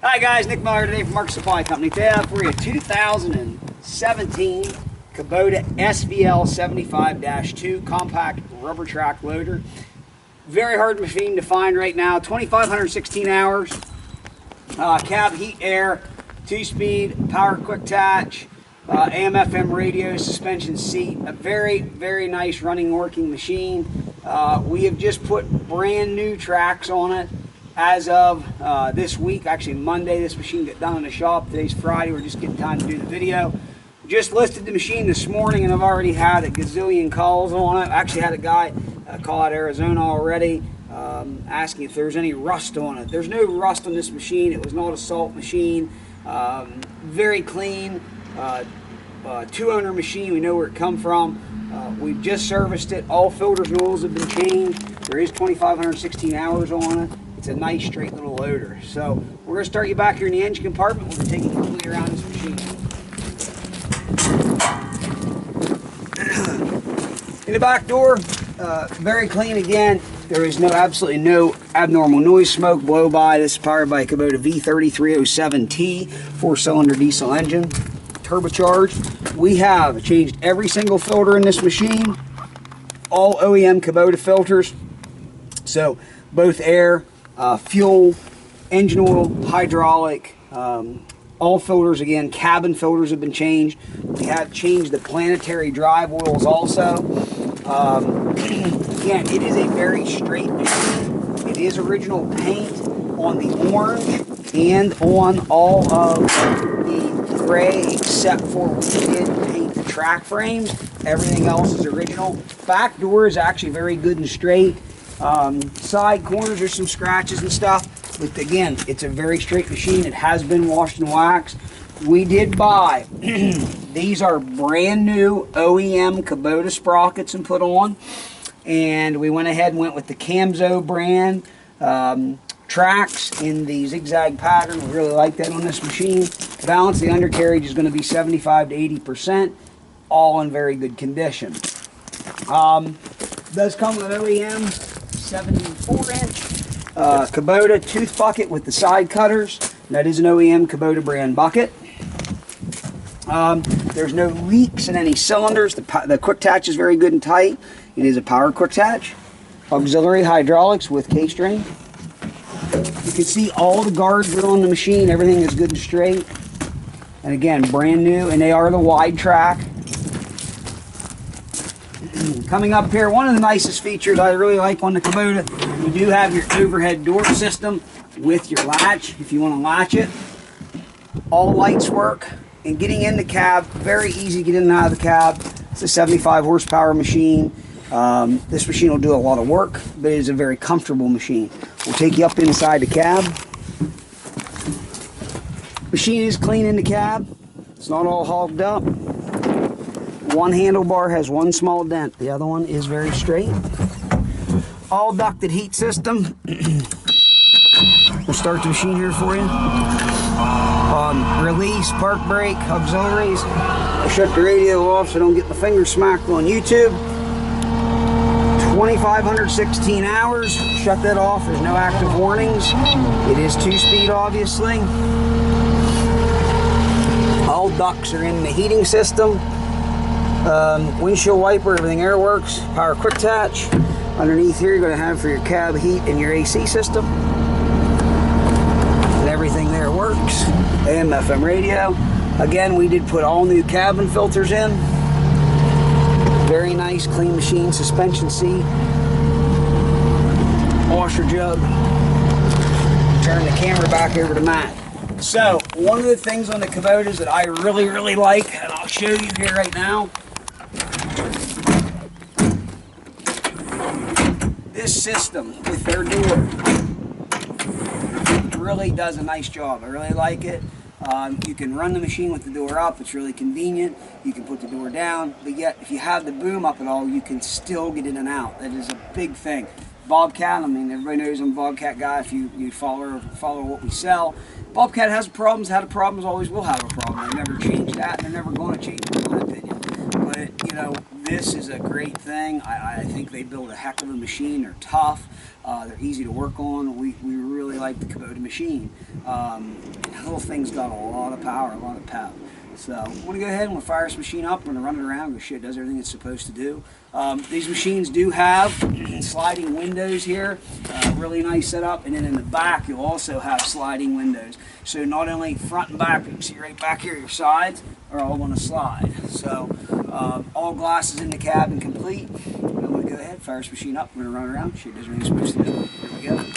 Hi guys, Nick Miller today from Market Supply Company. Today I have for you a 2017 Kubota SVL75-2 compact rubber track loader. Very hard machine to find right now. 2,516 hours. Cab heat air, 2-speed, power quick attach, AM/FM radio, suspension seat. A very nice running working machine. We have just put brand new tracks on it. As of this week, actually Monday, this machine got done in the shop. Today's Friday, we're just getting time to do the video. Just listed the machine this morning and I've already had a gazillion calls on it. I actually had a guy call out Arizona already asking if there's any rust on it. There's no rust on this machine. It was not a salt machine. Very clean, two-owner machine. We know where it come from. We've just serviced it. All filters and oils have been changed. There is 2,516 hours on it. It's a nice straight little loader. So we're going to start you back here in the engine compartment. We're going to take you completely around this machine. In the back door, very clean again. There is absolutely no abnormal noise, smoke, blow by. This is powered by a Kubota V3307T 4-cylinder diesel engine, turbocharged. We have changed every single filter in this machine. All OEM Kubota filters. So both air, fuel, engine oil, hydraulic, all filters, again, cabin filters have been changed. We have changed the planetary drive oils also. Again, it is a very straight machine. It is original paint on the orange and on all of the gray except for we did paint the track frames. Everything else is original. Back door is actually very good and straight. Side corners, there's some scratches and stuff, but again, it's a very straight machine. It has been washed and waxed. We did buy these are brand new OEM Kubota sprockets and put on, and we went ahead and went with the Camzo brand tracks in the zigzag pattern. We really like that on this machine. Balance, the undercarriage is going to be 75 to 80%, all in very good condition. Does come with an OEM 74-inch Kubota tooth bucket with the side cutters. That is an OEM Kubota brand bucket. There's no leaks in any cylinders. The quick attach is very good and tight. It is a power quick attach. Auxiliary hydraulics with K-string. You can see all the guards are on the machine. Everything is good and straight. And again, brand new, and they are the wide track. Coming up here, one of the nicest features I really like on the Kubota, you do have your overhead door system with your latch if you want to latch it. All lights work, and getting in the cab, very easy to get in and out of the cab. It's a 75 horsepower machine. This machine will do a lot of work, but it is a very comfortable machine. We'll take you up inside the cab. Machine is clean in the cab. It's not all hogged up. One handlebar has one small dent. The other one is very straight. All ducted heat system. We'll start the machine here for you. Release, park brake, auxiliaries. I'll shut the radio off so I don't get my fingers smacked on YouTube. 2,516 hours. Shut that off. There's no active warnings. It is 2-speed, obviously. All ducts are in the heating system. Windshield wiper, everything air works. Power quick attach. Underneath here you're going to have for your cab heat and your AC system. And everything there works. AM/FM radio. Again, we did put all new cabin filters in. Very nice, clean machine. Suspension seat. Washer jug. Turn the camera back over to Matt. So, one of the things on the Kubotas that I really like, and I'll show you here right now, this system with their door really does a nice job. I really like it. You can run the machine with the door up. It's really convenient. You can put the door down, but yet if you have the boom up at all, you can still get in and out. That is a big thing. Bobcat, I mean, everybody knows I'm a Bobcat guy if you follow what we sell. Bobcat has problems, had problems, always will have a problem. They never change that, and they're never going to change it, in my opinion. But, you know, this is a great thing. I think they build a heck of a machine. They're tough. They're easy to work on. We really like the Kubota machine. The little thing's got a lot of power, a lot of pep. So I'm going to go ahead and we'll fire this machine up. We're going to run it around, go shit, it does everything it's supposed to do. These machines do have sliding windows here, really nice setup, and then in the back you'll also have sliding windows. So not only front and back, but you can see right back here, your sides are all going to slide. So all glasses in the cabin complete. I'm going to go ahead, fire this machine up, we're going to run around, shit, it does everything it's supposed to do. Here we go.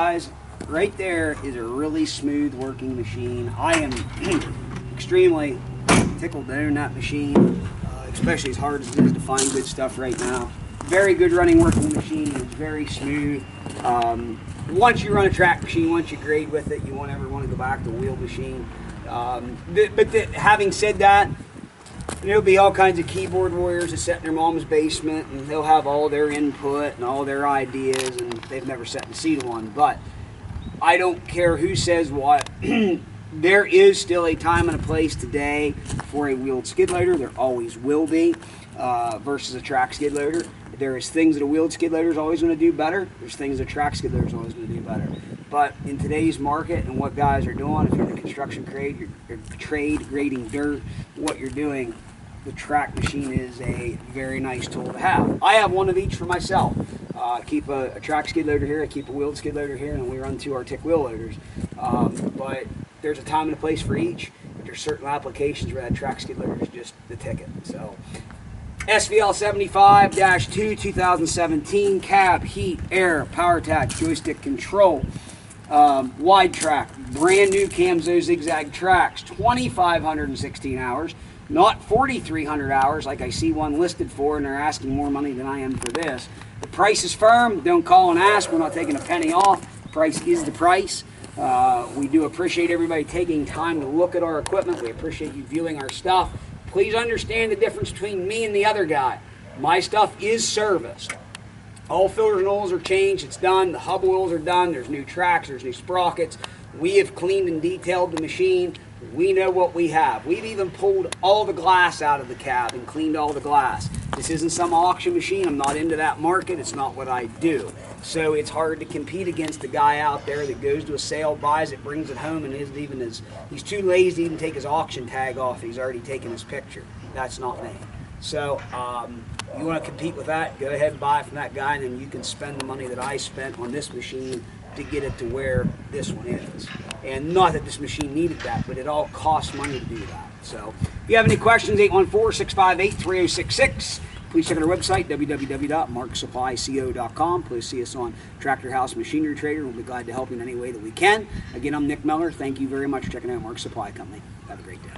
guys, right there is a really smooth working machine. I am extremely tickled to own that machine, especially as hard as it is to find good stuff right now. Very good running working machine. It's very smooth. Once you run a track machine, once you grade with it, you won't ever want to go back to a wheel machine. Having said that, there'll be all kinds of keyboard warriors that sit in their mom's basement and they'll have all their input and all their ideas, and they've never sat in the seat of one. But I don't care who says what. There is still a time and a place today for a wheeled skid loader. There always will be, versus a track skid loader. There is things that a wheeled skid loader is always going to do better. There's things that a track skid loader is always going to do better. But in today's market and what guys are doing, if you're in the construction trade, your trade, grading dirt, what you're doing, the track machine is a very nice tool to have. I have one of each for myself. I keep a track skid loader here, I keep a wheeled skid loader here, and we run 2 Arctic wheel loaders. But there's a time and a place for each. But there's certain applications where that track skid loader is just the ticket. So SVL75-2 2017, cab, heat, air, power attach, joystick control, wide track, brand new Camzo zigzag tracks, 2,516 hours, not 4,300 hours like I see one listed for, and they're asking more money than I am for this. The price is firm. Don't call and ask. We're not taking a penny off. The price is the price. We do appreciate everybody taking time to look at our equipment. We appreciate you viewing our stuff. Please understand the difference between me and the other guy. My stuff is serviced. All filters and oils are changed. It's done. The hub oils are done. There's new tracks. There's new sprockets. We have cleaned and detailed the machine. We know what we have. We've even pulled all the glass out of the cab and cleaned all the glass. This isn't some auction machine. I'm not into that market. It's not what I do. So it's hard to compete against the guy out there that goes to a sale, buys it, brings it home, and he's too lazy to even take his auction tag off. He's already taken his picture. That's not me. So you want to compete with that, go ahead and buy it from that guy, and then you can spend the money that I spent on this machine to get it to where this one is. And not that this machine needed that, but it all costs money to do that. So if you have any questions, 814-658-3066. Please check out our website, www.marksupplyco.com. Please see us on Tractor House Machinery Trader. We'll be glad to help you in any way that we can. Again, I'm Nick Miller. Thank you very much for checking out Mark Supply Company. Have a great day.